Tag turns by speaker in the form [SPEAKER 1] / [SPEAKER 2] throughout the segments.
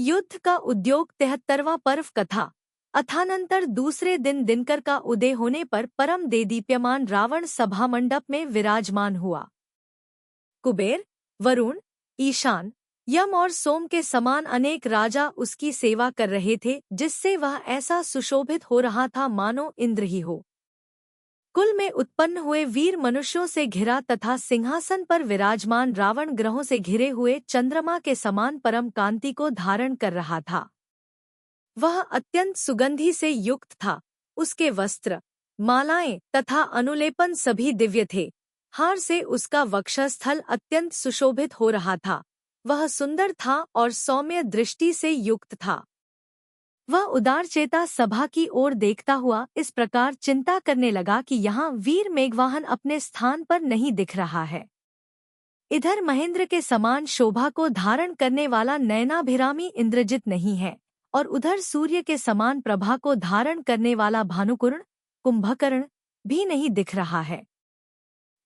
[SPEAKER 1] युद्ध का उद्योग 73वां पर्व कथा। अथानंतर दूसरे दिन दिनकर का उदय होने पर परम देदीप्यमान रावण सभा मंडप में विराजमान हुआ। कुबेर, वरुण, ईशान, यम और सोम के समान अनेक राजा उसकी सेवा कर रहे थे, जिससे वह ऐसा सुशोभित हो रहा था मानो इंद्र ही हो। कुल में उत्पन्न हुए वीर मनुष्यों से घिरा तथा सिंहासन पर विराजमान रावण ग्रहों से घिरे हुए चंद्रमा के समान परम कांति को धारण कर रहा था। वह अत्यंत सुगंधि से युक्त था। उसके वस्त्र, मालाएं तथा अनुलेपन सभी दिव्य थे। हार से उसका वक्षस्थल अत्यंत सुशोभित हो रहा था। वह सुंदर था और सौम्य दृष्टि से युक्त था। वह उदारचेता सभा की ओर देखता हुआ इस प्रकार चिंता करने लगा कि यहाँ वीर मेघवाहन अपने स्थान पर नहीं दिख रहा है। इधर महेंद्र के समान शोभा को धारण करने वाला नयनाभिरामी इंद्रजित नहीं है, और उधर सूर्य के समान प्रभा को धारण करने वाला भानुकुर्ण, कुंभकर्ण भी नहीं दिख रहा है।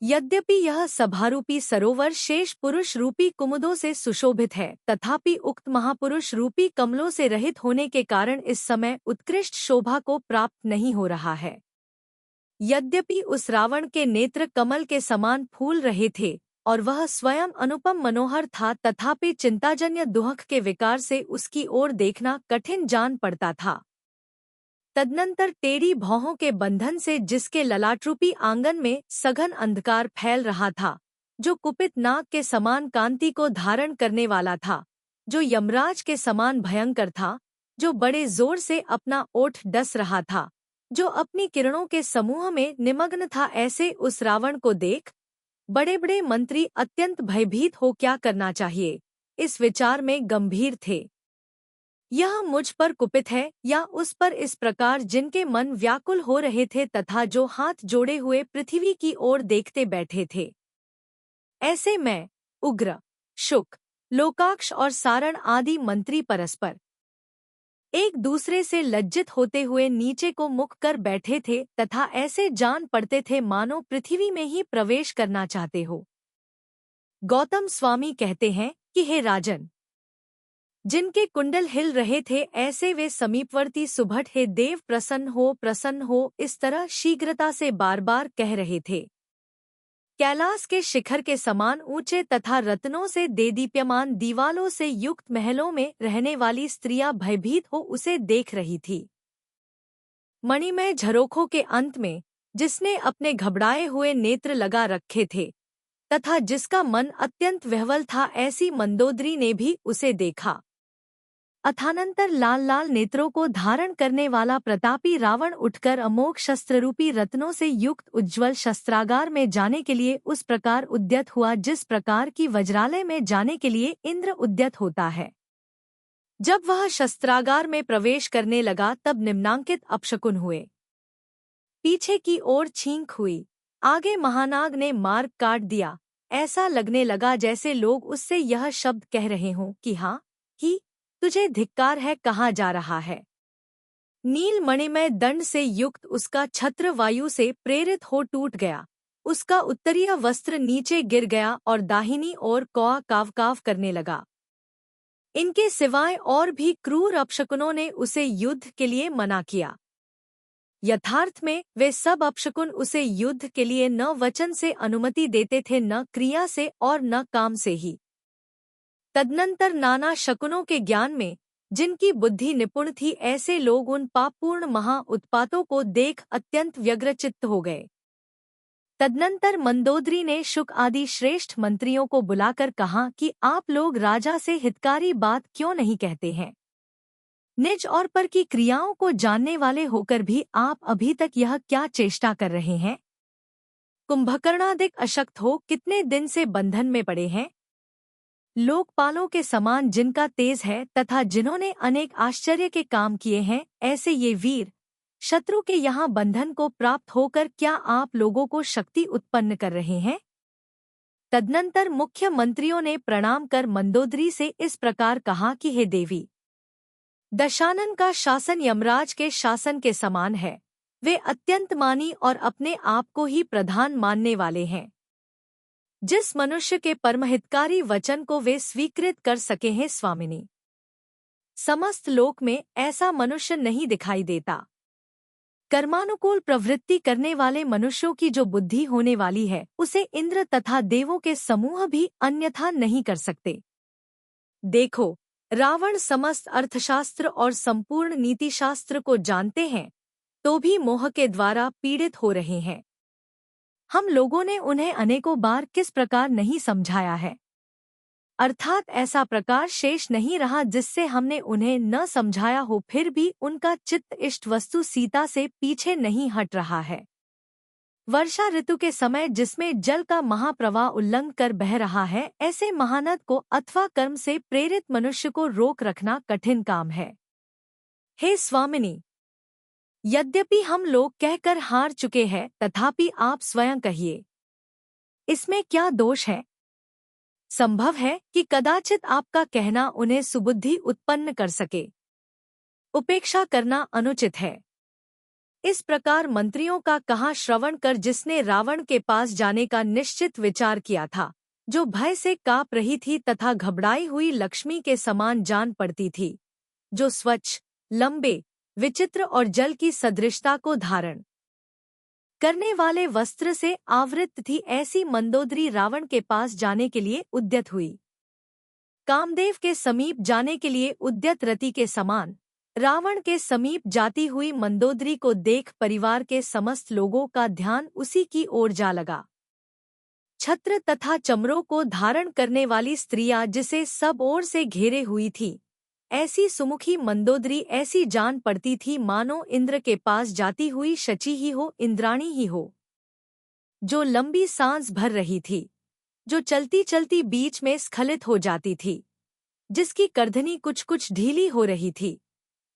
[SPEAKER 1] यद्यपि यह सभारूपी सरोवर शेष पुरुष रूपी कुमुदों से सुशोभित है, तथापि उक्त महापुरुष रूपी कमलों से रहित होने के कारण इस समय उत्कृष्ट शोभा को प्राप्त नहीं हो रहा है। यद्यपि उस रावण के नेत्र कमल के समान फूल रहे थे और वह स्वयं अनुपम मनोहर था, तथापि चिंताजन्य दुहक के विकार से उसकी ओर देखना कठिन जान पड़ता था। तदनंतर टेढ़ी भौहों के बंधन से जिसके ललाटरूपी आंगन में सघन अंधकार फैल रहा था, जो कुपित नाग के समान कांति को धारण करने वाला था, जो यमराज के समान भयंकर था, जो बड़े जोर से अपना ओठ डस रहा था, जो अपनी किरणों के समूह में निमग्न था, ऐसे उस रावण को देख बड़े बड़े मंत्री अत्यंत भयभीत हो क्या करना चाहिए इस विचार में गंभीर थे। यह मुझ पर कुपित है या उस पर इस प्रकार जिनके मन व्याकुल हो रहे थे तथा जो हाथ जोड़े हुए पृथ्वी की ओर देखते बैठे थे। ऐसे मैं, उग्र, शुक, लोकाक्ष और सारण आदि मंत्री परस्पर एक दूसरे से लज्जित होते हुए नीचे को मुख कर बैठे थे तथा ऐसे जान पड़ते थे मानो पृथ्वी में ही प्रवेश करना चाहते हो। गौतम स्वामी कहते हैं कि हे राजन, जिनके कुंडल हिल रहे थे ऐसे वे समीपवर्ती सुभट हे देव प्रसन्न हो इस तरह शीघ्रता से बार बार कह रहे थे। कैलाश के शिखर के समान ऊंचे तथा रत्नों से देदीप्यमान दीवालों से युक्त महलों में रहने वाली स्त्रियां भयभीत हो उसे देख रही थी। मणिमय झरोखों के अंत में जिसने अपने घबराए हुए नेत्र लगा रखे थे तथा जिसका मन अत्यंत विह्वल था, ऐसी मंदोदरी ने भी उसे देखा। अथानंतर लाल लाल नेत्रों को धारण करने वाला प्रतापी रावण उठकर अमोघ शस्त्ररूपी रत्नों से युक्त उज्ज्वल शस्त्रागार में जाने के लिए उस प्रकार उद्यत हुआ जिस प्रकार की वज्रालय में जाने के लिए इंद्र उद्यत होता है। जब वह शस्त्रागार में प्रवेश करने लगा तब निम्नांकित अपशकुन हुए। पीछे की ओर छींक हुई, आगे महानाग ने मार्ग काट दिया। ऐसा लगने लगा जैसे लोग उससे यह शब्द कह रहे हों कि हाँ ही तुझे धिक्कार है, कहाँ जा रहा है। नील मणिमय दंड से युक्त उसका छत्र वायु से प्रेरित हो टूट गया। उसका उत्तरीय वस्त्र नीचे गिर गया और दाहिनी ओर कौआ काव काव करने लगा। इनके सिवाय और भी क्रूर अपशकुनों ने उसे युद्ध के लिए मना किया। यथार्थ में वे सब अपशकुन उसे युद्ध के लिए न वचन से अनुमति देते थे, न क्रिया से और न काम से ही। तदनंतर नाना शकुनों के ज्ञान में जिनकी बुद्धि निपुण थी, ऐसे लोग उन पापपूर्ण महा उत्पातों को देख अत्यंत व्यग्रचित्त हो गए। तदनंतर मंदोदरी ने शुक आदि श्रेष्ठ मंत्रियों को बुलाकर कहा कि आप लोग राजा से हितकारी बात क्यों नहीं कहते हैं। निज और पर की क्रियाओं को जानने वाले होकर भी आप अभी तक यह क्या चेष्टा कर रहे हैं। कुंभकर्णादिक अशक्त हो कितने दिन से बंधन में पड़े हैं। लोकपालों के समान जिनका तेज है तथा जिन्होंने अनेक आश्चर्य के काम किए हैं, ऐसे ये वीर शत्रु के यहाँ बंधन को प्राप्त होकर क्या आप लोगों को शक्ति उत्पन्न कर रहे हैं। तदनंतर मुख्य मंत्रियों ने प्रणाम कर मंदोदरी से इस प्रकार कहा कि हे देवी, दशानन का शासन यमराज के शासन के समान है। वे अत्यंत मानी और अपने आप को ही प्रधान मानने वाले हैं। जिस मनुष्य के परमहितकारी वचन को वे स्वीकृत कर सके हैं स्वामिनी, समस्त लोक में ऐसा मनुष्य नहीं दिखाई देता। कर्मानुकूल प्रवृत्ति करने वाले मनुष्यों की जो बुद्धि होने वाली है, उसे इंद्र तथा देवों के समूह भी अन्यथा नहीं कर सकते। देखो, रावण समस्त अर्थशास्त्र और संपूर्ण नीतिशास्त्र को जानते हैं, तो भी मोह के द्वारा पीड़ित हो रहे हैं। हम लोगों ने उन्हें अनेकों बार किस प्रकार नहीं समझाया है, अर्थात ऐसा प्रकार शेष नहीं रहा जिससे हमने उन्हें न समझाया हो, फिर भी उनका चित्त इष्ट वस्तु सीता से पीछे नहीं हट रहा है। वर्षा ऋतु के समय जिसमें जल का महाप्रवाह उल्लंघ कर बह रहा है, ऐसे महानद को अथवा कर्म से प्रेरित मनुष्य को रोक रखना कठिन काम है। हे स्वामिनी, यद्यपि हम लोग कहकर हार चुके हैं, तथापि आप स्वयं कहिए, इसमें क्या दोष है? संभव है कि कदाचित आपका कहना उन्हें सुबुद्धि उत्पन्न कर सके। उपेक्षा करना अनुचित है। इस प्रकार मंत्रियों का कहा श्रवण कर जिसने रावण के पास जाने का निश्चित विचार किया था, जो भय से काँप रही थी तथा घबराई हुई लक्ष्मी के समान जान पड़ती थी, जो स्वच्छ, लंबे, विचित्र और जल की सदृशता को धारण करने वाले वस्त्र से आवृत थी, ऐसी मंदोदरी रावण के पास जाने के लिए उद्यत हुई। कामदेव के समीप जाने के लिए उद्यत रति के समान रावण के समीप जाती हुई मंदोदरी को देख परिवार के समस्त लोगों का ध्यान उसी की ओर जा लगा। छत्र तथा चमरों को धारण करने वाली स्त्रियां जिसे सब ओर से घेरे हुई थी, ऐसी सुमुखी मंदोदरी ऐसी जान पड़ती थी मानो इंद्र के पास जाती हुई शची ही हो, इंद्राणी ही हो, जो लंबी सांस भर रही थी, जो चलती चलती बीच में स्खलित हो जाती थी, जिसकी करधनी कुछ कुछ ढीली हो रही थी,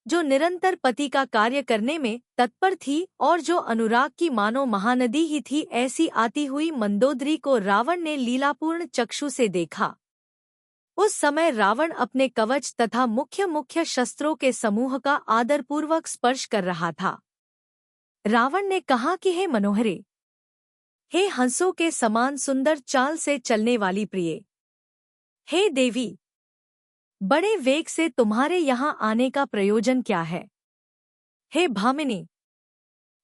[SPEAKER 1] जो निरंतर पति का कार्य करने में तत्पर थी और जो अनुराग की मानो महानदी ही थी, ऐसी आती हुई मंदोदरी को रावण ने लीलापूर्ण चक्षु से देखा। उस समय रावण अपने कवच तथा मुख्य मुख्य शस्त्रों के समूह का आदरपूर्वक स्पर्श कर रहा था। रावण ने कहा कि हे मनोहरे, हे हंसों के समान सुंदर चाल से चलने वाली प्रिय, हे देवी, बड़े वेग से तुम्हारे यहाँ आने का प्रयोजन क्या है? हे भामिनी,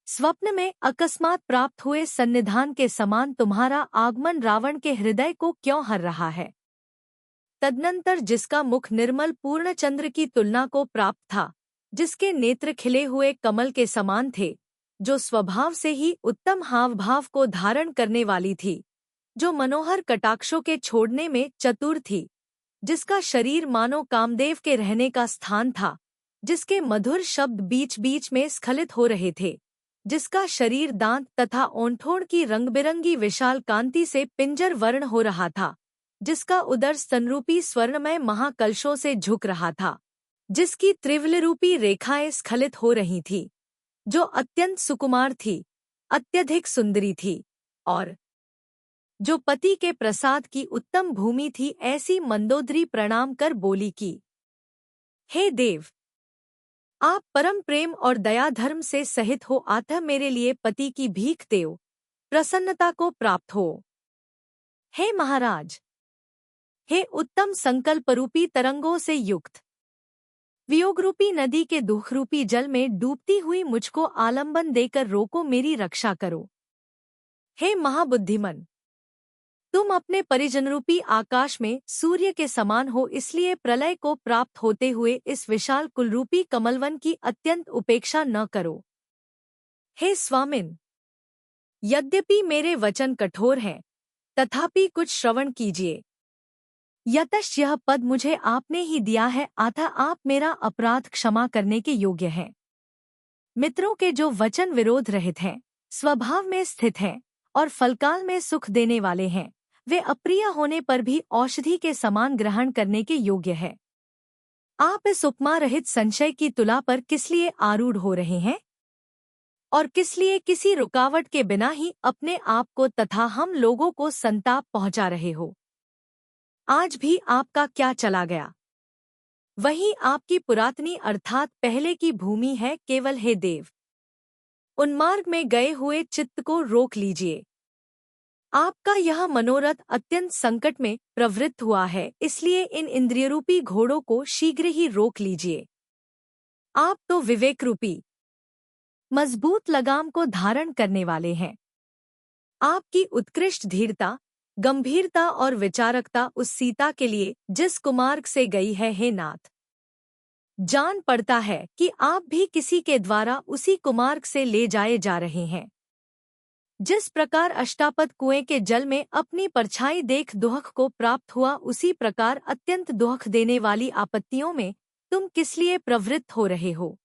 [SPEAKER 1] स्वप्न में अकस्मात प्राप्त हुए सन्निधान के समान तुम्हारा आगमन रावण के हृदय को क्यों हर रहा है? तदनंतर जिसका मुख निर्मल पूर्णचंद्र की तुलना को प्राप्त था, जिसके नेत्र खिले हुए कमल के समान थे, जो स्वभाव से ही उत्तम हाव भाव को धारण करने वाली थी, जो मनोहर कटाक्षों के छोड़ने में चतुर थी, जिसका शरीर मानो कामदेव के रहने का स्थान था, जिसके मधुर शब्द बीच बीच में स्खलित हो रहे थे, जिसका शरीर दांत तथा ओंठोड़ की रंगबिरंगी विशाल कांति से पिंजर वर्ण हो रहा था, जिसका उदर स्तनरूपी स्वर्णमय महाकलशों से झुक रहा था, जिसकी त्रिवलरूपी रेखाएं स्खलित हो रही थी, जो अत्यंत सुकुमार थी, अत्यधिक सुंदरी थी और जो पति के प्रसाद की उत्तम भूमि थी, ऐसी मंदोदरी प्रणाम कर बोली कि हे देव, आप परम प्रेम और दया धर्म से सहित हो, अतः मेरे लिए पति की भीख देओ, प्रसन्नता को प्राप्त हो। हे महाराज, हे उत्तम संकल्परूपी तरंगों से युक्त, वियोगरूपी नदी के दुखरूपी जल में डूबती हुई मुझको आलंबन देकर रोको, मेरी रक्षा करो। हे महाबुद्धिमन, तुम अपने परिजनरूपी आकाश में सूर्य के समान हो, इसलिए प्रलय को प्राप्त होते हुए इस विशाल कुलरूपी कमलवन की अत्यंत उपेक्षा न करो। हे स्वामिन, यद्यपि मेरे वचन कठोर हैं, तथापि कुछ श्रवण कीजिए। यतश्च यह पद मुझे आपने ही दिया है, अतः आप मेरा अपराध क्षमा करने के योग्य हैं। मित्रों के जो वचन विरोध रहित हैं, स्वभाव में स्थित हैं और फलकाल में सुख देने वाले हैं, वे अप्रिय होने पर भी औषधि के समान ग्रहण करने के योग्य है। आप इस उपमा रहित संशय की तुला पर किस लिए आरूढ़ हो रहे हैं और किस लिए किसी रुकावट के बिना ही अपने आप को तथा हम लोगों को संताप पहुंचा रहे हो? आज भी आपका क्या चला गया? वही आपकी पुरातनी अर्थात पहले की भूमि है केवल। हे देव, उन्मार्ग में गए हुए चित्त को रोक लीजिए। आपका यह मनोरथ अत्यंत संकट में प्रवृत्त हुआ है, इसलिए इन इंद्रियरूपी घोड़ों को शीघ्र ही रोक लीजिए। आप तो विवेक रूपी मजबूत लगाम को धारण करने वाले हैं। आपकी उत्कृष्ट धीरता, गंभीरता और विचारकता उस सीता के लिए जिस कुमार्ग से गई है, हे नाथ, जान पड़ता है कि आप भी किसी के द्वारा उसी कुमार्ग से ले जाए जा रहे हैं। जिस प्रकार अष्टापद कुएं के जल में अपनी परछाई देख दुहक को प्राप्त हुआ, उसी प्रकार अत्यंत दुहक देने वाली आपत्तियों में तुम किस लिए प्रवृत्त हो रहे हो?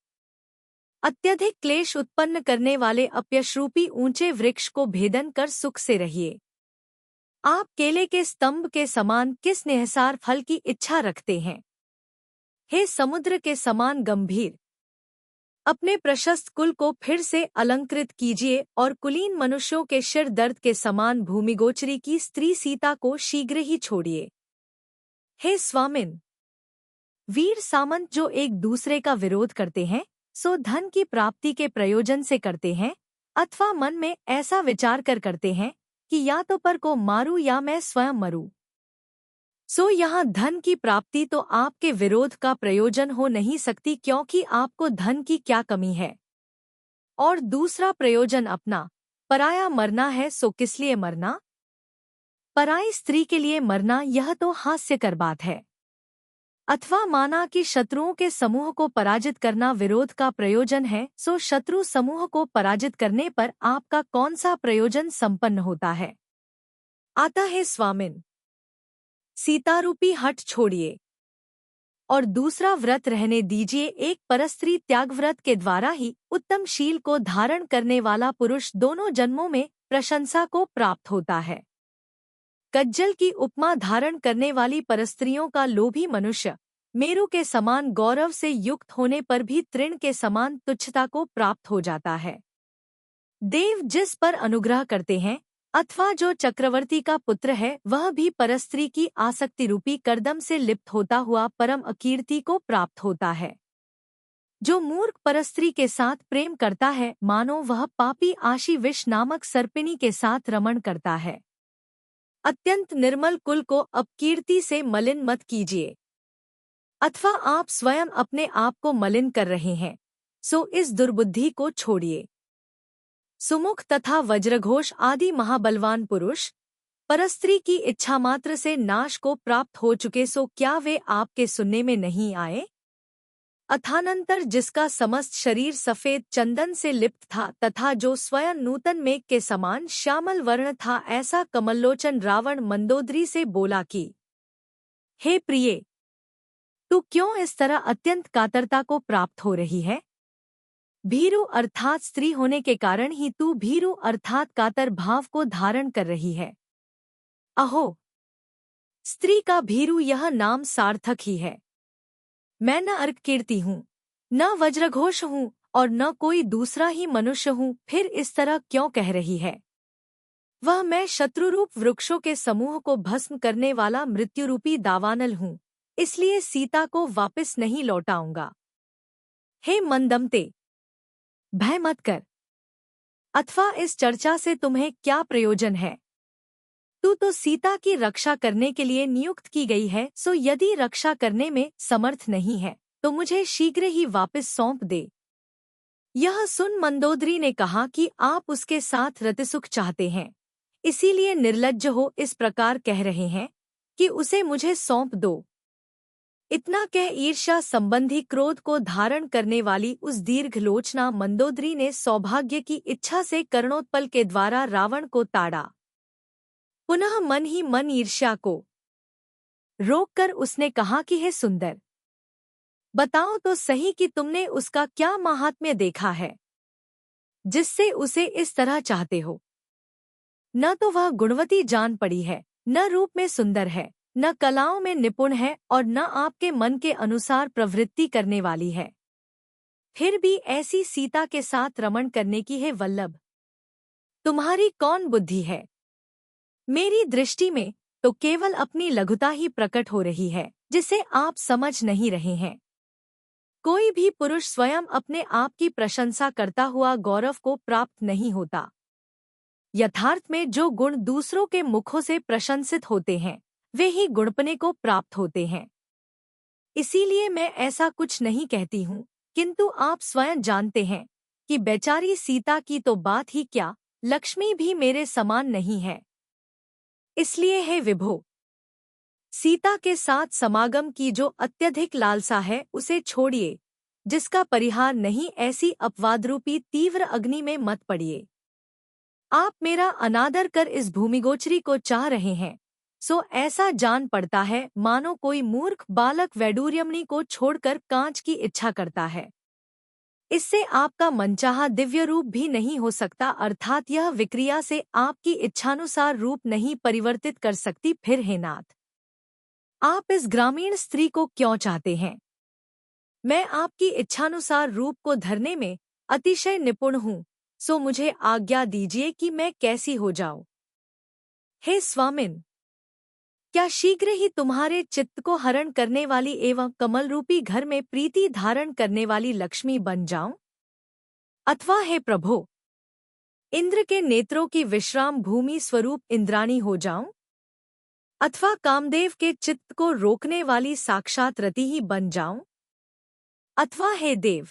[SPEAKER 1] अत्यधिक क्लेश उत्पन्न करने वाले अपयशरूपी ऊंचे वृक्ष को भेदन कर सुख से रहिए। आप केले के स्तंभ के समान किस निहसार फल की इच्छा रखते हैं? हे समुद्र के समान गंभीर, अपने प्रशस्त कुल को फिर से अलंकृत कीजिए और कुलीन मनुष्यों के शिर दर्द के समान भूमिगोचरी की स्त्री सीता को शीघ्र ही छोड़िए। हे स्वामिन, वीर सामंत जो एक दूसरे का विरोध करते हैं, सो धन की प्राप्ति के प्रयोजन से करते हैं, अथवा मन में ऐसा विचार कर करते हैं कि या तो पर को मारूं या मैं स्वयं मरूं। सो यहाँ धन की प्राप्ति तो आपके विरोध का प्रयोजन हो नहीं सकती, क्योंकि आपको धन की क्या कमी है। और दूसरा प्रयोजन अपना पराया मरना है, सो किस लिए मरना? पराई स्त्री के लिए मरना, यह तो हास्यकर बात है। अथवा माना कि शत्रुओं के समूह को पराजित करना विरोध का प्रयोजन है, सो शत्रु समूह को पराजित करने पर आपका कौन सा प्रयोजन संपन्न होता है? आता है स्वामिन, सीतारूपी हट छोड़िए और दूसरा व्रत रहने दीजिए। एक परस्त्री त्याग व्रत के द्वारा ही उत्तम शील को धारण करने वाला पुरुष दोनों जन्मों में प्रशंसा को प्राप्त होता है। कज्जल की उपमा धारण करने वाली परस्त्रियों का लोभी मनुष्य मेरु के समान गौरव से युक्त होने पर भी तृण के समान तुच्छता को प्राप्त हो जाता है। देव जिस पर अनुग्रह करते हैं, अथवा जो चक्रवर्ती का पुत्र है, वह भी परस्त्री की आसक्ति रूपी करदम से लिप्त होता हुआ परम अकीर्ति को प्राप्त होता है। जो मूर्ख परस्त्री के साथ प्रेम करता है, मानो वह पापी आशी विष नामक सर्पिणी के साथ रमण करता है। अत्यंत निर्मल कुल को अपकीर्ति से मलिन मत कीजिए, अथवा आप स्वयं अपने आप को मलिन कर रहे हैं, सो इस दुर्बुद्धि को छोड़िए। सुमुख तथा वज्रघोष आदि महाबलवान पुरुष परस्त्री की इच्छा मात्र से नाश को प्राप्त हो चुके, सो क्या वे आपके सुनने में नहीं आए? अथानंतर जिसका समस्त शरीर सफेद चंदन से लिप्त था तथा जो स्वयं नूतन मेघ के समान श्यामल वर्ण था, ऐसा कमललोचन रावण मंदोदरी से बोला कि हे प्रिये, तू क्यों इस तरह अत्यंत कातरता को प्राप्त हो रही है? भीरु अर्थात स्त्री होने के कारण ही तू भीरु अर्थात कातर भाव को धारण कर रही है। अहो, स्त्री का भीरु यह नाम सार्थक ही है। मैं न अर्क कीर्ति हूँ, न वज्रघोष हूँ और न कोई दूसरा ही मनुष्य हूँ, फिर इस तरह क्यों कह रही है? वह मैं शत्रुरूप वृक्षों के समूह को भस्म करने वाला मृत्युरूपी दावानल हूँ, इसलिए सीता को वापस नहीं लौटाऊंगा। हे मंदमते, भय मत कर, अथवा इस चर्चा से तुम्हें क्या प्रयोजन है? तू तो सीता की रक्षा करने के लिए नियुक्त की गई है, सो यदि रक्षा करने में समर्थ नहीं है तो मुझे शीघ्र ही वापस सौंप दे। यह सुन मंदोदरी ने कहा कि आप उसके साथ रतिसुख चाहते हैं, इसीलिए निर्लज्ज हो इस प्रकार कह रहे हैं कि उसे मुझे सौंप दो। इतना कह ईर्ष्या संबंधी क्रोध को धारण करने वाली उस दीर्घलोचना मंदोदरी ने सौभाग्य की इच्छा से कर्णोत्पल के द्वारा रावण को ताड़ा। पुनः मन ही मन ईर्ष्या को रोककर उसने कहा कि हे सुंदर, बताओ तो सही कि तुमने उसका क्या महात्म्य देखा है, जिससे उसे इस तरह चाहते हो? न तो वह गुणवती जान पड़ी है, न रूप में सुंदर है, न कलाओं में निपुण है और न आपके मन के अनुसार प्रवृत्ति करने वाली है। फिर भी ऐसी सीता के साथ रमण करने की है वल्लभ, तुम्हारी कौन बुद्धि है? मेरी दृष्टि में तो केवल अपनी लघुता ही प्रकट हो रही है, जिसे आप समझ नहीं रहे हैं। कोई भी पुरुष स्वयं अपने आप की प्रशंसा करता हुआ गौरव को प्राप्त नहीं होता। यथार्थ में जो गुण दूसरों के मुखों से प्रशंसित होते हैं वे ही गुणपने को प्राप्त होते हैं। इसीलिए मैं ऐसा कुछ नहीं कहती हूँ, किंतु आप स्वयं जानते हैं कि बेचारी सीता की तो बात ही क्या, लक्ष्मी भी मेरे समान नहीं है। इसलिए हे विभो, सीता के साथ समागम की जो अत्यधिक लालसा है उसे छोड़िए, जिसका परिहार नहीं ऐसी अपवादरूपी तीव्र अग्नि में मत पड़िए। आप मेरा अनादर कर इस भूमिगोचरी को चाह रहे हैं, सो ऐसा जान पड़ता है मानो कोई मूर्ख बालक वैडूर्यमणि को छोड़कर कांच की इच्छा करता है। इससे आपका मनचाहा दिव्य रूप भी नहीं हो सकता, अर्थात यह विक्रिया से आपकी इच्छानुसार रूप नहीं परिवर्तित कर सकती। फिर हे नाथ, आप इस ग्रामीण स्त्री को क्यों चाहते हैं? मैं आपकी इच्छानुसार रूप को धरने में अतिशय निपुण हूँ, सो मुझे आज्ञा दीजिए कि मैं कैसी हो जाऊं। हे स्वामिन, क्या शीघ्र ही तुम्हारे चित्त को हरण करने वाली एवं कमल रूपी घर में प्रीति धारण करने वाली लक्ष्मी बन जाऊं? अथवा हे प्रभो, इंद्र के नेत्रों की विश्राम भूमि स्वरूप इंद्राणी हो जाऊं? अथवा कामदेव के चित्त को रोकने वाली साक्षात रति ही बन जाऊं? अथवा हे देव,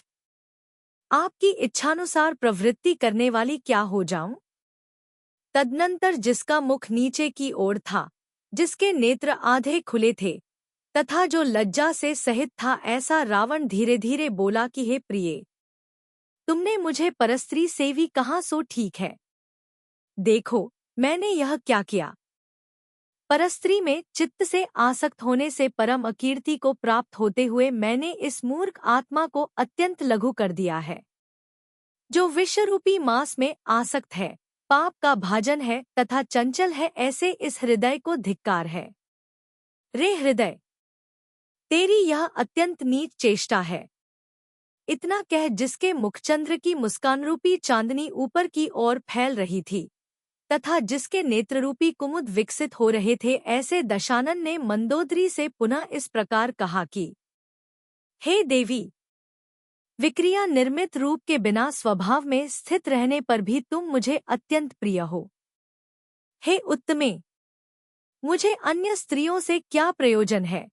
[SPEAKER 1] आपकी इच्छानुसार प्रवृत्ति करने वाली क्या हो जाऊं? तदनंतर जिसका मुख नीचे की ओर था, जिसके नेत्र आधे खुले थे तथा जो लज्जा से सहित था, ऐसा रावण धीरे धीरे बोला कि हे प्रिये, तुमने मुझे परस्त्री सेवी कहा सो ठीक है। देखो मैंने यह क्या किया। परस्त्री में चित्त से आसक्त होने से परम अकीर्ति को प्राप्त होते हुए मैंने इस मूर्ख आत्मा को अत्यंत लघु कर दिया है। जो विश्वरूपी मांस में आसक्त है, पाप का भाजन है तथा चंचल है, ऐसे इस हृदय को धिक्कार है। रे हृदय, तेरी यह अत्यंत नीच चेष्टा है। इतना कह जिसके मुखचंद्र की मुस्कान रूपी चांदनी ऊपर की ओर फैल रही थी तथा जिसके नेत्ररूपी कुमुद विकसित हो रहे थे, ऐसे दशानन ने मंदोदरी से पुनः इस प्रकार कहा कि हे देवी, विक्रिया निर्मित रूप के बिना स्वभाव में स्थित रहने पर भी तुम मुझे अत्यंत प्रिय हो। हे उत्तमे, मुझे अन्य स्त्रियों से क्या प्रयोजन है?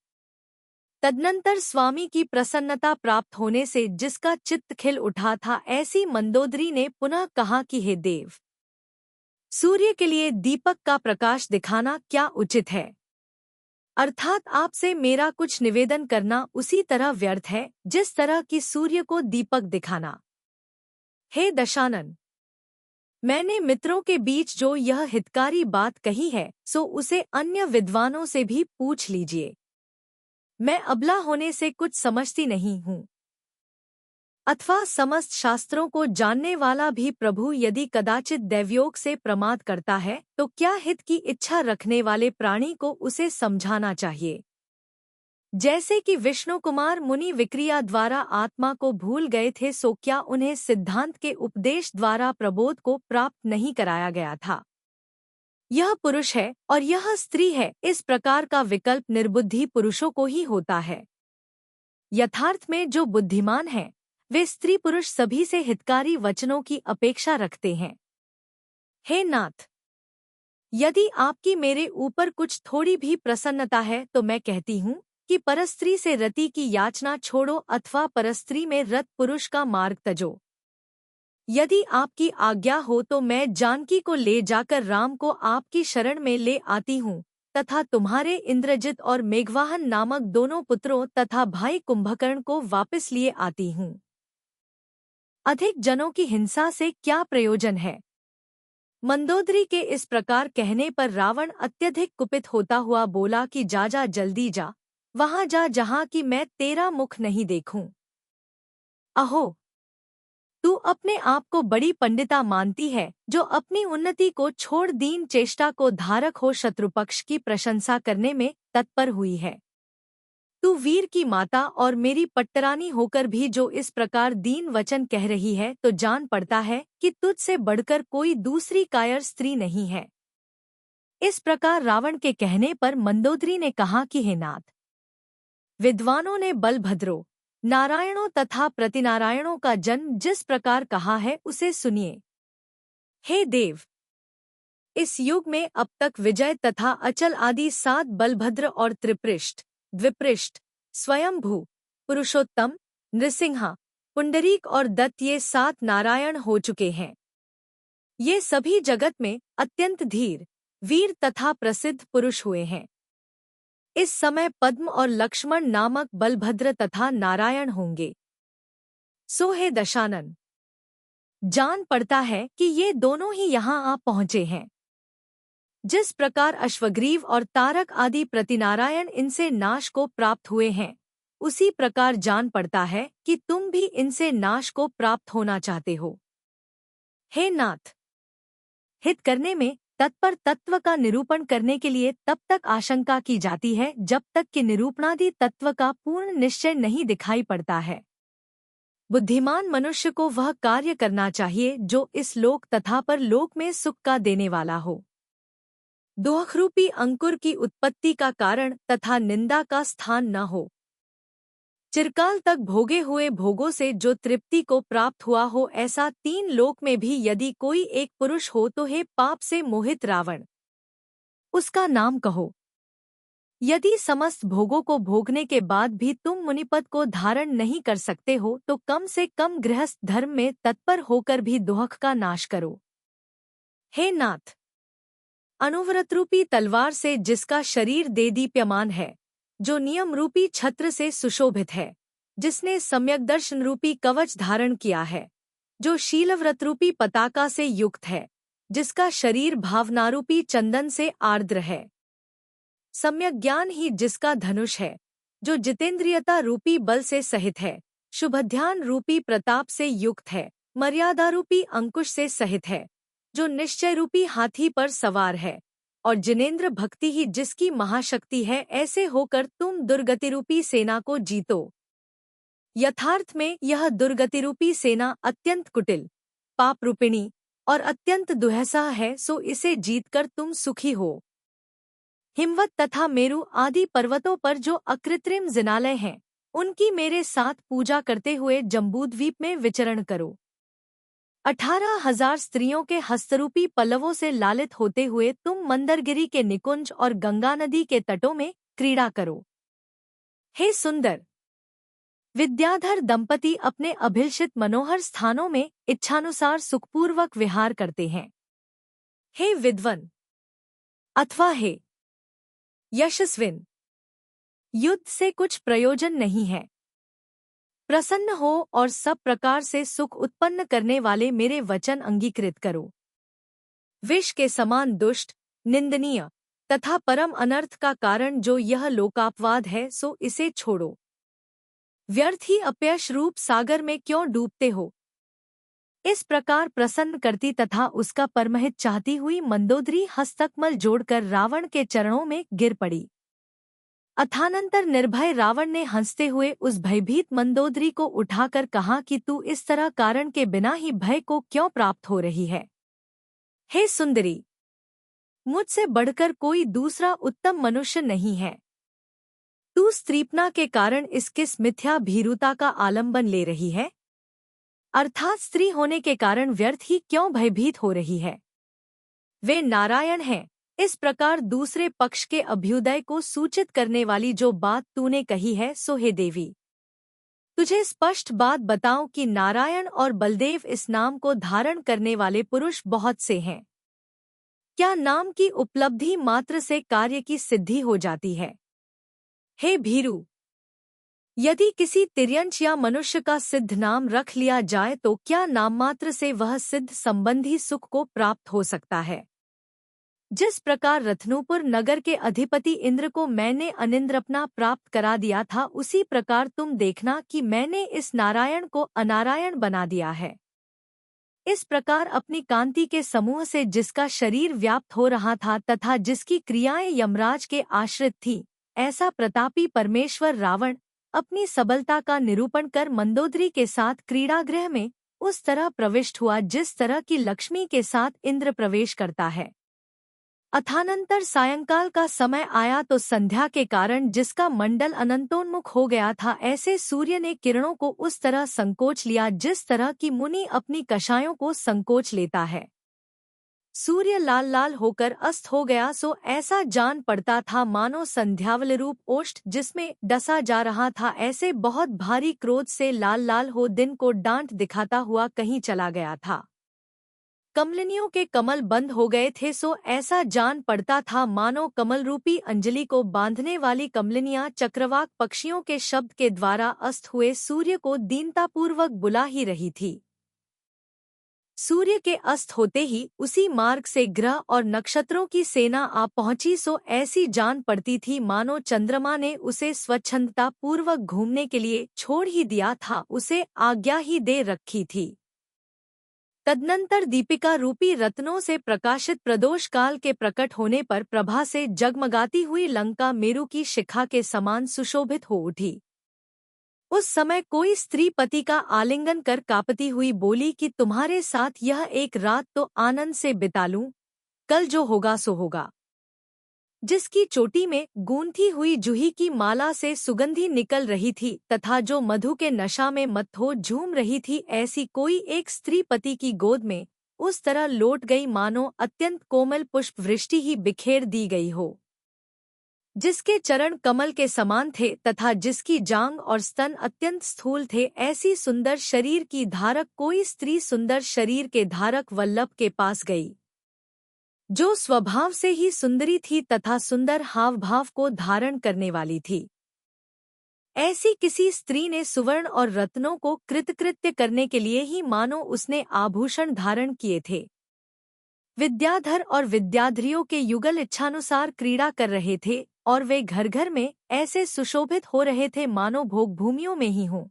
[SPEAKER 1] तदनंतर स्वामी की प्रसन्नता प्राप्त होने से जिसका चित्त खिल उठा था, ऐसी मंदोदरी ने पुनः कहा कि हे देव, सूर्य के लिए दीपक का प्रकाश दिखाना क्या उचित है? अर्थात आपसे मेरा कुछ निवेदन करना उसी तरह व्यर्थ है जिस तरह की सूर्य को दीपक दिखाना। हे दशानन, मैंने मित्रों के बीच जो यह हितकारी बात कही है सो उसे अन्य विद्वानों से भी पूछ लीजिए। मैं अबला होने से कुछ समझती नहीं हूँ, अथवा समस्त शास्त्रों को जानने वाला भी प्रभु यदि कदाचित दैवयोग से प्रमाद करता है तो क्या हित की इच्छा रखने वाले प्राणी को उसे समझाना चाहिए। जैसे कि विष्णु कुमार मुनि विक्रिया द्वारा आत्मा को भूल गए थे, सो क्या उन्हें सिद्धांत के उपदेश द्वारा प्रबोध को प्राप्त नहीं कराया गया था। यह पुरुष है और यह स्त्री है, इस प्रकार का विकल्प निर्बुद्धि पुरुषों को ही होता है। यथार्थ में जो बुद्धिमान है वे स्त्री पुरुष सभी से हितकारी वचनों की अपेक्षा रखते हैं। हे नाथ, यदि आपकी मेरे ऊपर कुछ थोड़ी भी प्रसन्नता है तो मैं कहती हूँ कि परस्त्री से रति की याचना छोड़ो अथवा परस्त्री में रत पुरुष का मार्ग तजो। यदि आपकी आज्ञा हो तो मैं जानकी को ले जाकर राम को आपकी शरण में ले आती हूँ तथा तुम्हारे इंद्रजित और मेघवाहन नामक दोनों पुत्रों तथा भाई कुंभकर्ण को वापस लिए आती हूँ। अधिक जनों की हिंसा से क्या प्रयोजन है? मंदोदरी के इस प्रकार कहने पर रावण अत्यधिक कुपित होता हुआ बोला कि जा जा, जल्दी जा, वहां जा जहां कि मैं तेरा मुख नहीं देखूं। अहो, तू अपने आप को बड़ी पंडिता मानती है जो अपनी उन्नति को छोड़ दीन चेष्टा को धारक हो शत्रुपक्ष की प्रशंसा करने में तत्पर हुई है। तू वीर की माता और मेरी पट्टरानी होकर भी जो इस प्रकार दीन वचन कह रही है तो जान पड़ता है कि तुझसे बढ़कर कोई दूसरी कायर स्त्री नहीं है। इस प्रकार रावण के कहने पर मंदोदरी ने कहा कि हे नाथ, विद्वानों ने बलभद्रों, नारायणों तथा प्रतिनारायणों का जन्म जिस प्रकार कहा है उसे सुनिए। हे देव, इस युग में अब तक विजय तथा अचल आदि 7 बलभद्र और त्रिपृष्ठ, द्विपृष्ठ, स्वयंभू, पुरुषोत्तम, नृसिंहा, पुंडरीक और दत्त ये 7 नारायण हो चुके हैं। ये सभी जगत में अत्यंत धीर, वीर तथा प्रसिद्ध पुरुष हुए हैं। इस समय पद्म और लक्ष्मण नामक बलभद्र तथा नारायण होंगे। सो हे दशानन, जान पड़ता है कि ये दोनों ही यहाँ आ पहुँचे हैं। जिस प्रकार अश्वग्रीव और तारक आदि प्रतिनारायण इनसे नाश को प्राप्त हुए हैं, उसी प्रकार जान पड़ता है कि तुम भी इनसे नाश को प्राप्त होना चाहते हो। हे नाथ, हित करने में तत्पर तत्व का निरूपण करने के लिए तब तक आशंका की जाती है जब तक कि निरूपणादि तत्व का पूर्ण निश्चय नहीं दिखाई पड़ता है। बुद्धिमान मनुष्य को वह कार्य करना चाहिए जो इस लोक तथा पर लोक में सुख का देने वाला हो। दोहरूपी अंकुर की उत्पत्ति का कारण तथा निंदा का स्थान न हो। चिरकाल तक भोगे हुए भोगों से जो तृप्ति को प्राप्त हुआ हो, ऐसा 3 लोक में भी यदि कोई एक पुरुष हो तो हे पाप से मोहित रावण, उसका नाम कहो। यदि समस्त भोगों को भोगने के बाद भी तुम मुनिपद को धारण नहीं कर सकते हो तो कम से कम गृहस्थ धर्म में तत्पर होकर भी दोहक का नाश करो। हे नाथ, अनुव्रत रूपी तलवार से जिसका शरीर देदीप्यमान है, जो नियम रूपी छत्र से सुशोभित है, जिसने सम्यक दर्शन रूपी कवच धारण किया है, जो शीलव्रत रूपी पताका से युक्त है, जिसका शरीर भावनारूपी चंदन से आर्द्र है, सम्यक ज्ञान ही जिसका धनुष है, जो जितेंद्रियता रूपी बल से सहित है, शुभध्यान रूपी प्रताप से युक्त है, मर्यादा रूपी अंकुश से सहित है, जो निश्चय रूपी हाथी पर सवार है, और जिनेंद्र भक्ति ही जिसकी महाशक्ति है, ऐसे होकर तुम दुर्गति रूपी सेना को जीतो। यथार्थ में यह दुर्गति रूपी सेना अत्यंत कुटिल, पाप रूपिणी और अत्यंत दुहसह है, सो इसे जीतकर तुम सुखी हो। हिमवत तथा मेरु आदि पर्वतों पर जो अकृत्रिम जिनालय हैं, उनकी मेरे साथ पूजा करते हुए जम्बूद्वीप में विचरण करो। 18,000 स्त्रियों के हस्तरूपी पल्लवों से लालित होते हुए तुम मंदरगिरी के निकुंज और गंगा नदी के तटों में क्रीड़ा करो। हे सुंदर, विद्याधर दंपति अपने अभिलषित मनोहर स्थानों में इच्छानुसार सुखपूर्वक विहार करते हैं। हे विद्वन अथवा हे यशस्विन, युद्ध से कुछ प्रयोजन नहीं है। प्रसन्न हो और सब प्रकार से सुख उत्पन्न करने वाले मेरे वचन अंगीकृत करो। विष के समान दुष्ट, निंदनीय तथा परम अनर्थ का कारण जो यह लोकापवाद है, सो इसे छोड़ो। व्यर्थ ही अपयश रूप सागर में क्यों डूबते हो? इस प्रकार प्रसन्न करती तथा उसका परमहित चाहती हुई मंदोदरी हस्तकमल जोड़कर रावण के चरणों में गिर पड़ी। अथानंतर निर्भय रावण ने हंसते हुए उस भयभीत मंदोदरी को उठाकर कहा कि तू इस तरह कारण के बिना ही भय को क्यों प्राप्त हो रही है? हे सुंदरी, मुझसे बढ़कर कोई दूसरा उत्तम मनुष्य नहीं है। तू स्त्रीपना के कारण इस किस मिथ्या भीरुता का आलंबन ले रही है? अर्थात स्त्री होने के कारण व्यर्थ ही क्यों भयभीत हो रही है? वे नारायण हैं। इस प्रकार दूसरे पक्ष के अभ्युदय को सूचित करने वाली जो बात तूने कही है, सो हे देवी, तुझे स्पष्ट बात बताऊं कि नारायण और बलदेव इस नाम को धारण करने वाले पुरुष बहुत से हैं। क्या नाम की उपलब्धि मात्र से कार्य की सिद्धि हो जाती है? हे भीरु, यदि किसी तिर्यंश या मनुष्य का सिद्ध नाम रख लिया जाए तो क्या नाम मात्र से वह सिद्ध संबंधी सुख को प्राप्त हो सकता है? जिस प्रकार रत्नूपुर नगर के अधिपति इंद्र को मैंने अनिंद्रपना प्राप्त करा दिया था, उसी प्रकार तुम देखना कि मैंने इस नारायण को अनारायण बना दिया है। इस प्रकार अपनी कांति के समूह से जिसका शरीर व्याप्त हो रहा था तथा जिसकी क्रियाएं यमराज के आश्रित थी, ऐसा प्रतापी परमेश्वर रावण अपनी सबलता का निरूपण कर मंदोदरी के साथ क्रीड़ागृह में उस तरह प्रविष्ट हुआ जिस तरह की लक्ष्मी के साथ इंद्र प्रवेश करता है। अथानंतर सायंकाल का समय आया तो संध्या के कारण जिसका मंडल अनंतोन्मुख हो गया था, ऐसे सूर्य ने किरणों को उस तरह संकोच लिया जिस तरह की मुनि अपनी कषायों को संकोच लेता है। सूर्य लाल लाल होकर अस्त हो गया सो ऐसा जान पड़ता था मानो संध्यावलरूप ओष्ठ जिसमें डसा जा रहा था ऐसे बहुत भारी क्रोध से लाल लाल हो दिन को डांट दिखाता हुआ कहीं चला गया था। कमलिनियों के कमल बंद हो गए थे सो ऐसा जान पड़ता था मानो कमल रूपी अंजलि को बांधने वाली कमलिनियां चक्रवाक पक्षियों के शब्द के द्वारा अस्त हुए सूर्य को दीनतापूर्वक बुला ही रही थी। सूर्य के अस्त होते ही उसी मार्ग से ग्रह और नक्षत्रों की सेना आ पहुंची सो ऐसी जान पड़ती थी मानो चंद्रमा ने उसे स्वच्छंदता पूर्वक घूमने के लिए छोड़ ही दिया था, उसे आज्ञा ही दे रखी थी। तदनंतर दीपिका रूपी रत्नों से प्रकाशित प्रदोष काल के प्रकट होने पर प्रभा से जगमगाती हुई लंका मेरु की शिखा के समान सुशोभित हो उठी। उस समय कोई स्त्री पति का आलिंगन कर कांपती हुई बोली कि तुम्हारे साथ यह एक रात तो आनंद से बिता लूं, कल जो होगा सो होगा। जिसकी चोटी में गूंथी हुई जूही की माला से सुगंधी निकल रही थी तथा जो मधु के नशा में मत्त हो झूम रही थी, ऐसी कोई एक स्त्री पति की गोद में उस तरह लौट गई मानो अत्यंत कोमल पुष्प वृष्टि ही बिखेर दी गई हो। जिसके चरण कमल के समान थे तथा जिसकी जांग और स्तन अत्यंत स्थूल थे, ऐसी सुंदर शरीर की धारक कोई स्त्री सुंदर शरीर के धारक वल्लभ के पास गई, जो स्वभाव से ही सुंदरी थी तथा सुंदर हाव भाव को धारण करने वाली थी। ऐसी किसी स्त्री ने सुवर्ण और रत्नों को कृतकृत्य करने के लिए ही मानो उसने आभूषण धारण किए थे। विद्याधर और विद्याधरियों के युगल इच्छानुसार क्रीड़ा कर रहे थे और वे घर घर में ऐसे सुशोभित हो रहे थे मानो भोग भूमियों में ही हों।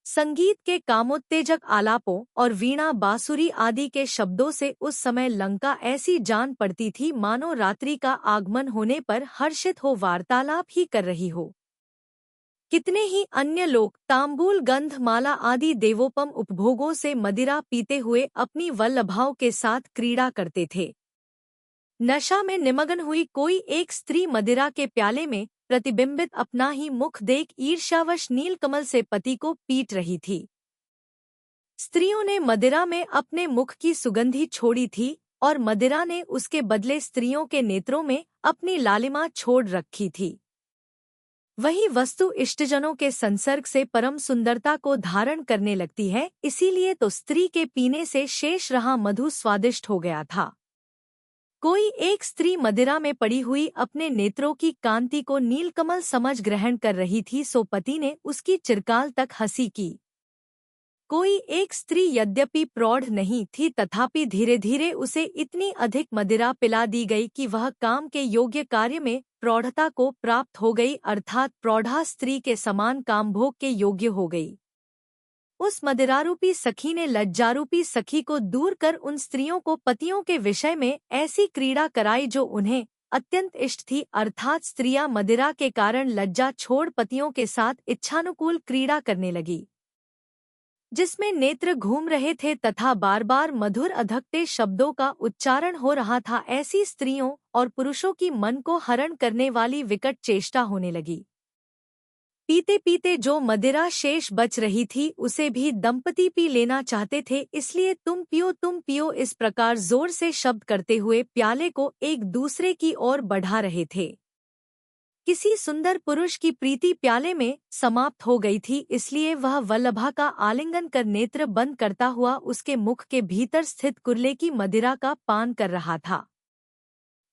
[SPEAKER 1] संगीत के कामोत्तेजक आलापों और वीणा बांसुरी आदि के शब्दों से उस समय लंका ऐसी जान पड़ती थी मानो रात्रि का आगमन होने पर हर्षित हो वार्तालाप ही कर रही हो। कितने ही अन्य लोग तांबूल गंध माला आदि देवोपम उपभोगों से मदिरा पीते हुए अपनी वल्लभाओं के साथ क्रीड़ा करते थे। नशा में निमग्न हुई कोई एक स्त्री मदिरा के प्याले में प्रतिबिंबित अपना ही मुख देख ईर्ष्यावश नीलकमल से पति को पीट रही थी। स्त्रियों ने मदिरा में अपने मुख की सुगंधी छोड़ी थी और मदिरा ने उसके बदले स्त्रियों के नेत्रों में अपनी लालिमा छोड़ रखी थी। वही वस्तु इष्टजनों के संसर्ग से परम सुंदरता को धारण करने लगती है, इसीलिए तो स्त्री के पीने से शेष रहा मधु स्वादिष्ट हो गया था। कोई एक स्त्री मदिरा में पड़ी हुई अपने नेत्रों की कांति को नीलकमल समझ ग्रहण कर रही थी सो पति ने उसकी चिरकाल तक हंसी की। कोई एक स्त्री यद्यपि प्रौढ़ नहीं थी तथापि धीरे धीरे उसे इतनी अधिक मदिरा पिला दी गई कि वह काम के योग्य कार्य में प्रौढ़ता को प्राप्त हो गई, अर्थात प्रौढ़ा स्त्री के समान कामभोग के योग्य हो गई। उस मदिरारूपी सखी ने लज्जारूपी सखी को दूर कर उन स्त्रियों को पतियों के विषय में ऐसी क्रीड़ा कराई जो उन्हें अत्यंत इष्ट थी, अर्थात स्त्रियां मदिरा के कारण लज्जा छोड़ पतियों के साथ इच्छानुकूल क्रीड़ा करने लगी, जिसमें नेत्र घूम रहे थे तथा बार बार मधुर अधकते शब्दों का उच्चारण हो रहा था। ऐसी स्त्रियों और पुरुषों की मन को हरण करने वाली विकट चेष्टा होने लगी। पीते पीते जो मदिरा शेष बच रही थी उसे भी दंपति पी लेना चाहते थे, इसलिए तुम पियो इस प्रकार जोर से शब्द करते हुए प्याले को एक दूसरे की ओर बढ़ा रहे थे। किसी सुंदर पुरुष की प्रीति प्याले में समाप्त हो गई थी, इसलिए वह वल्लभा का आलिंगन कर नेत्र बंद करता हुआ उसके मुख के भीतर स्थित कुरले की मदिरा का पान कर रहा था,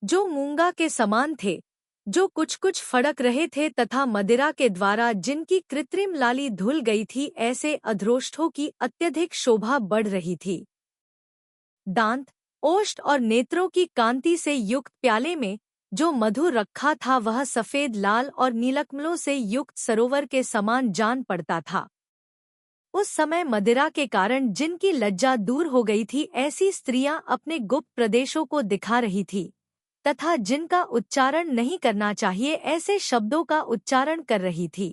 [SPEAKER 1] जो मूंगा के समान थे, जो कुछ कुछ फड़क रहे थे तथा मदिरा के द्वारा जिनकी कृत्रिम लाली धुल गई थी, ऐसे अधरोष्ठों की अत्यधिक शोभा बढ़ रही थी। दांत, ओष्ठ और नेत्रों की कांति से युक्त प्याले में जो मधु रखा था वह सफेद लाल और नीलकमलों से युक्त सरोवर के समान जान पड़ता था। उस समय मदिरा के कारण जिनकी लज्जा दूर हो गई थी, ऐसी स्त्रियां अपने गुप्त प्रदेशों को दिखा रही थी तथा जिनका उच्चारण नहीं करना चाहिए ऐसे शब्दों का उच्चारण कर रही थी।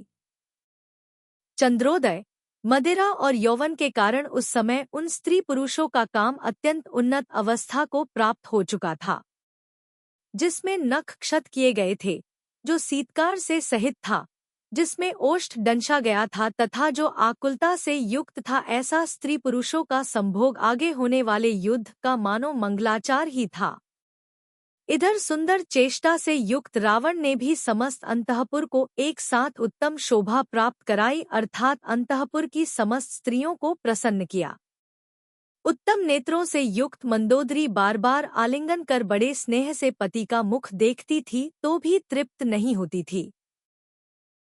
[SPEAKER 1] चंद्रोदय, मदिरा और यौवन के कारण उस समय उन स्त्री पुरुषों का काम अत्यंत उन्नत अवस्था को प्राप्त हो चुका था, जिसमें नख क्षत किए गए थे, जो शीतकार से सहित था, जिसमें ओष्ठ डंशा गया था तथा जो आकुलता से युक्त था, ऐसा स्त्री पुरुषों का संभोग आगे होने वाले युद्ध का मानो मंगलाचार ही था। इधर सुंदर चेष्टा से युक्त रावण ने भी समस्त अंतःपुर को एक साथ उत्तम शोभा प्राप्त कराई, अर्थात अंतःपुर की समस्त स्त्रियों को प्रसन्न किया। उत्तम नेत्रों से युक्त मंदोदरी बार बार आलिंगन कर बड़े स्नेह से पति का मुख देखती थी तो भी तृप्त नहीं होती थी।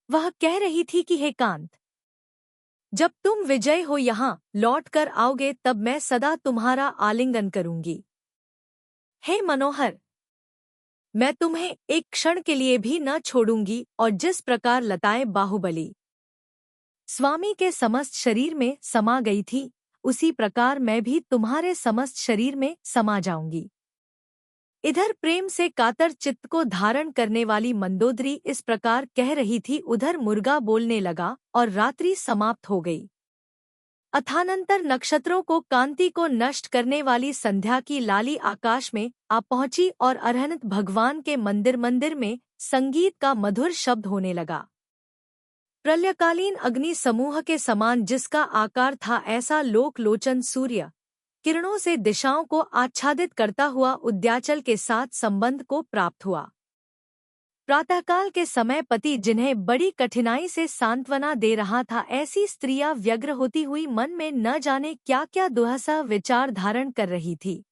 [SPEAKER 1] वह कह रही थी कि हे कांत, जब तुम विजय हो यहाँ लौट कर आओगे तब मैं सदा तुम्हारा आलिंगन करूंगी। हे मनोहर, मैं तुम्हें एक क्षण के लिए भी न छोड़ूंगी, और जिस प्रकार लताएं बाहुबली स्वामी के समस्त शरीर में समा गई थी, उसी प्रकार मैं भी तुम्हारे समस्त शरीर में समा जाऊंगी। इधर प्रेम से कातर चित्त को धारण करने वाली मंदोदरी इस प्रकार कह रही थी, उधर मुर्गा बोलने लगा और रात्रि समाप्त हो गई। अथानंतर नक्षत्रों को कांति को नष्ट करने वाली संध्या की लाली आकाश में आ पहुंची और अरहंत भगवान के मंदिर में संगीत का मधुर शब्द होने लगा। प्रलयकालीन अग्नि समूह के समान जिसका आकार था, ऐसा लोक लोचन सूर्य किरणों से दिशाओं को आच्छादित करता हुआ उद्याचल के साथ संबंध को प्राप्त हुआ। प्रातःकाल के समय पति जिन्हें बड़ी कठिनाई से सांत्वना दे रहा था, ऐसी स्त्रियां व्यग्र होती हुई मन में न जाने क्या क्या दुहसा विचार धारण कर रही थी।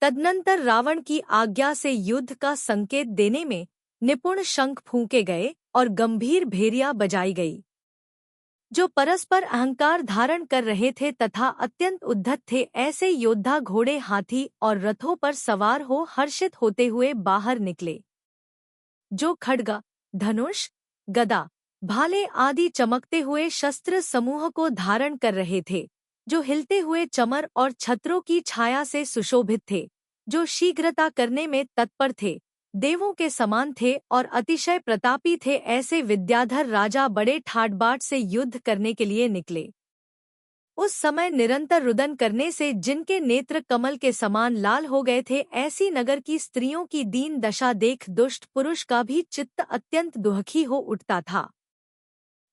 [SPEAKER 1] तदनंतर रावण की आज्ञा से युद्ध का संकेत देने में निपुण शंख फूंके गए और गंभीर भेरिया बजाई गई। जो परस्पर अहंकार धारण कर रहे थे तथा अत्यंत उद्धत थे, ऐसे योद्धा घोड़े, हाथी और रथों पर सवार हो हर्षित होते हुए बाहर निकले। जो खड्ग, धनुष, गदा, भाले आदि चमकते हुए शस्त्र समूह को धारण कर रहे थे, जो हिलते हुए चमर और छत्रों की छाया से सुशोभित थे, जो शीघ्रता करने में तत्पर थे, देवों के समान थे और अतिशय प्रतापी थे, ऐसे विद्याधर राजा बड़े ठाट-बाट से युद्ध करने के लिए निकले। उस समय निरंतर रुदन करने से जिनके नेत्र कमल के समान लाल हो गए थे, ऐसी नगर की स्त्रियों की दीन दशा देख दुष्ट पुरुष का भी चित्त अत्यंत दुखी हो उठता था।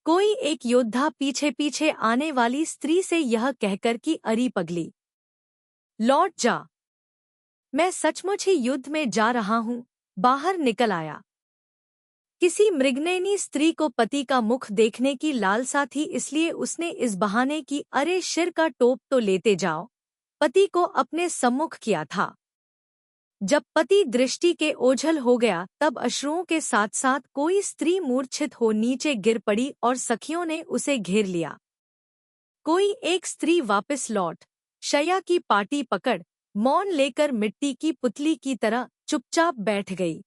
[SPEAKER 1] कोई एक योद्धा पीछे पीछे आने वाली स्त्री से यह कहकर कि अरी पगली, लौट जा, मैं सचमुच ही युद्ध में जा रहा हूँ, बाहर निकल आया। किसी मृगनयनी स्त्री को पति का मुख देखने की लालसा थी, इसलिए उसने इस बहाने की अरे शिर का टोप तो लेते जाओ, पति को अपने सम्मुख किया था। जब पति दृष्टि के ओझल हो गया, तब अश्रुओं के साथ साथ कोई स्त्री मूर्छित हो नीचे गिर पड़ी और सखियों ने उसे घेर लिया। कोई एक स्त्री वापस लौट शैया की पाटी पकड़ मौन लेकर मिट्टी की पुतली की तरह चुपचाप बैठ गई।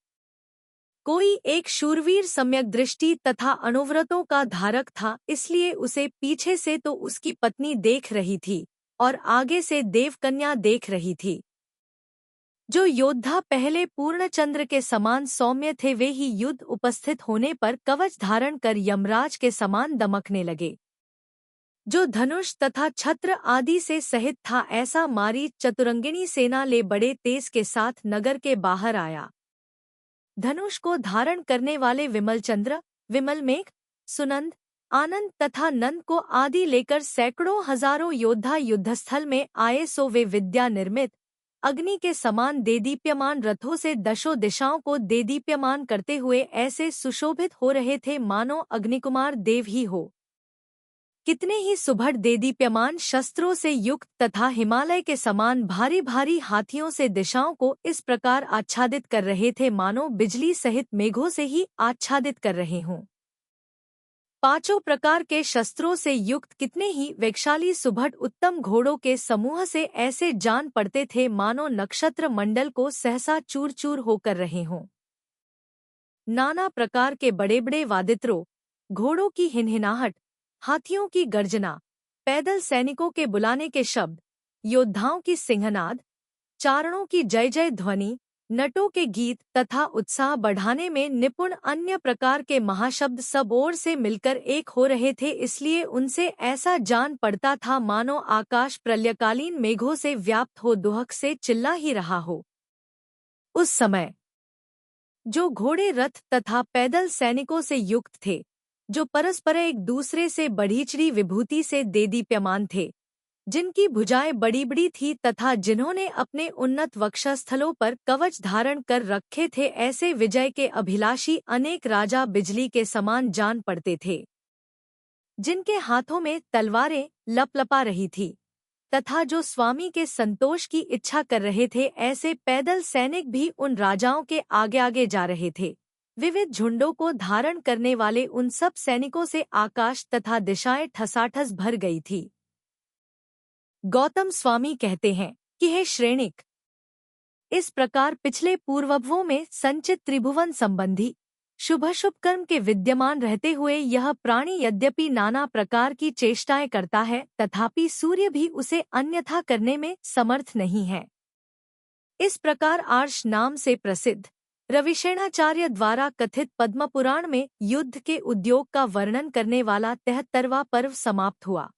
[SPEAKER 1] कोई एक शूरवीर सम्यक दृष्टि तथा अनुव्रतों का धारक था, इसलिए उसे पीछे से तो उसकी पत्नी देख रही थी और आगे से देवकन्या देख रही थी। जो योद्धा पहले पूर्णचंद्र के समान सौम्य थे, वे ही युद्ध उपस्थित होने पर कवच धारण कर यमराज के समान दमकने लगे। जो धनुष तथा छत्र आदि से सहित था, ऐसा मारीच चतुरंगिणी सेना ले बड़े तेज के साथ नगर के बाहर आया। धनुष को धारण करने वाले विमलचंद्र, विमल मेघ, सुनंद, आनंद तथा नंद को आदि लेकर सैकड़ों हजारों योद्धा युद्धस्थल में आए। सो वे विद्या निर्मित अग्नि के समान देदीप्यमान रथों से दशों दिशाओं को देदीप्यमान करते हुए ऐसे सुशोभित हो रहे थे, मानो अग्निकुमार देव ही हो। कितने ही सुभट देदीप्यमान शस्त्रों से युक्त तथा हिमालय के समान भारी भारी हाथियों से दिशाओं को इस प्रकार आच्छादित कर रहे थे, मानो बिजली सहित मेघों से ही आच्छादित कर रहे हों। पांचों प्रकार के शस्त्रों से युक्त कितने ही वेगशाली सुभट उत्तम घोड़ों के समूह से ऐसे जान पड़ते थे, मानो नक्षत्र मंडल को सहसा चूर चूर होकर रहे हों। नाना प्रकार के बड़े बड़े वादित्रों, घोड़ों की हिनहिनाहट, हाथियों की गर्जना, पैदल सैनिकों के बुलाने के शब्द, योद्धाओं की सिंहनाद, चारणों की जय जय ध्वनि, नटों के गीत तथा उत्साह बढ़ाने में निपुण अन्य प्रकार के महाशब्द सब ओर से मिलकर एक हो रहे थे, इसलिए उनसे ऐसा जान पड़ता था मानो आकाश प्रलयकालीन मेघों से व्याप्त हो दुहक से चिल्ला ही रहा हो। उस समय जो घोड़े रथ तथा पैदल सैनिकों से युक्त थे, जो परस्पर एक दूसरे से बढ़ीचड़ी विभूति से देदीप्यमान थे, जिनकी भुजाएं बड़ी बड़ी थी तथा जिन्होंने अपने उन्नत वक्षस्थलों पर कवच धारण कर रखे थे, ऐसे विजय के अभिलाषी अनेक राजा बिजली के समान जान पड़ते थे, जिनके हाथों में तलवारें लपलपा रही थी तथा जो स्वामी के संतोष की इच्छा कर रहे थे। ऐसे पैदल सैनिक भी उन राजाओं के आगे आगे जा रहे थे। विविध झुंडों को धारण करने वाले उन सब सैनिकों से आकाश तथा दिशाएं ठसाठस भर गई थी। गौतम स्वामी कहते हैं कि हे श्रेणिक, इस प्रकार पिछले पूर्वभवों में संचित त्रिभुवन संबंधी शुभ कर्म के विद्यमान रहते हुए यह प्राणी यद्यपि नाना प्रकार की चेष्टाएं करता है, तथापि सूर्य भी उसे अन्यथा करने में समर्थ नहीं है। इस प्रकार आर्ष नाम से प्रसिद्ध रविशेणाचार्य द्वारा कथित पद्म पुराण में युद्ध के उद्योग का वर्णन करने वाला 73वां पर्व समाप्त हुआ।